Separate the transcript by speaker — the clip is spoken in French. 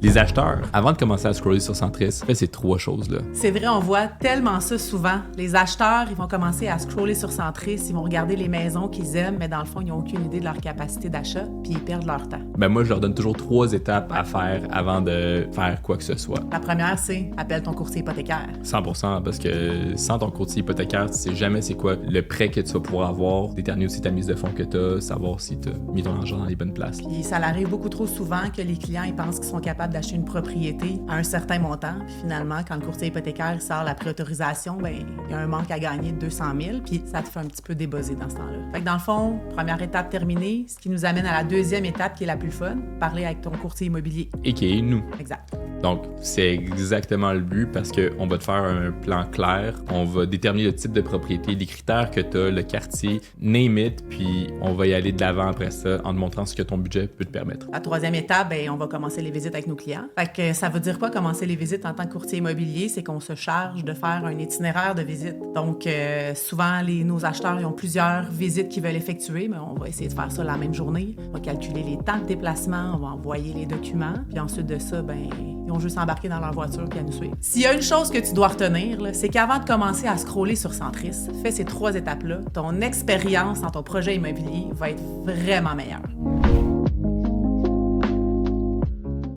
Speaker 1: Les acheteurs, avant de commencer à scroller sur Centris, fait ces trois choses-là.
Speaker 2: C'est vrai, on voit tellement ça souvent. Les acheteurs, ils vont commencer à scroller sur Centris, ils vont regarder les maisons qu'ils aiment, mais dans le fond, ils n'ont aucune idée de leur capacité d'achat, puis ils perdent leur temps.
Speaker 1: Ben moi, je leur donne toujours 3 étapes à faire avant de faire quoi que ce soit.
Speaker 2: La première, c'est appelle ton courtier hypothécaire.
Speaker 1: 100%, parce que sans ton courtier hypothécaire, tu sais jamais c'est quoi le prêt que tu vas pouvoir avoir, déterminer aussi ta mise de fonds que tu as, savoir si tu as mis ton argent dans les bonnes places.
Speaker 2: Puis ça arrive beaucoup trop souvent que les clients ils pensent qu'ils sont capables d'acheter une propriété à un certain montant. Puis finalement, quand le courtier hypothécaire sort la préautorisation, ben il y a un manque à gagner de 200 000, puis ça te fait un petit peu débuzzer dans ce temps-là. Fait que dans le fond, première étape terminée, ce qui nous amène à la deuxième étape qui est la plus fun, parler avec ton courtier immobilier.
Speaker 1: Et qui est nous.
Speaker 2: Exact.
Speaker 1: Donc, c'est exactement le but parce qu'on va te faire un plan clair, on va déterminer le type de propriété, les critères que tu as, le quartier, name it, puis on va y aller de l'avant après ça en te montrant ce que ton budget peut te permettre.
Speaker 2: La troisième étape, ben, on va commencer les visites avec nos clients. Fait que ça veut dire quoi commencer les visites en tant que courtier immobilier? C'est qu'on se charge de faire un itinéraire de visite. Donc, souvent, nos acheteurs ils ont plusieurs visites qu'ils veulent effectuer, mais on va essayer de faire ça la même journée. On va calculer les temps de déplacement, on va envoyer les documents, puis ensuite de ça, ben ils ont juste embarqué dans leur voiture et à nous suivre. S'il y a une chose que tu dois retenir, là, c'est qu'avant de commencer à scroller sur Centris, fais ces 3 étapes-là, ton expérience dans ton projet immobilier va être vraiment meilleure.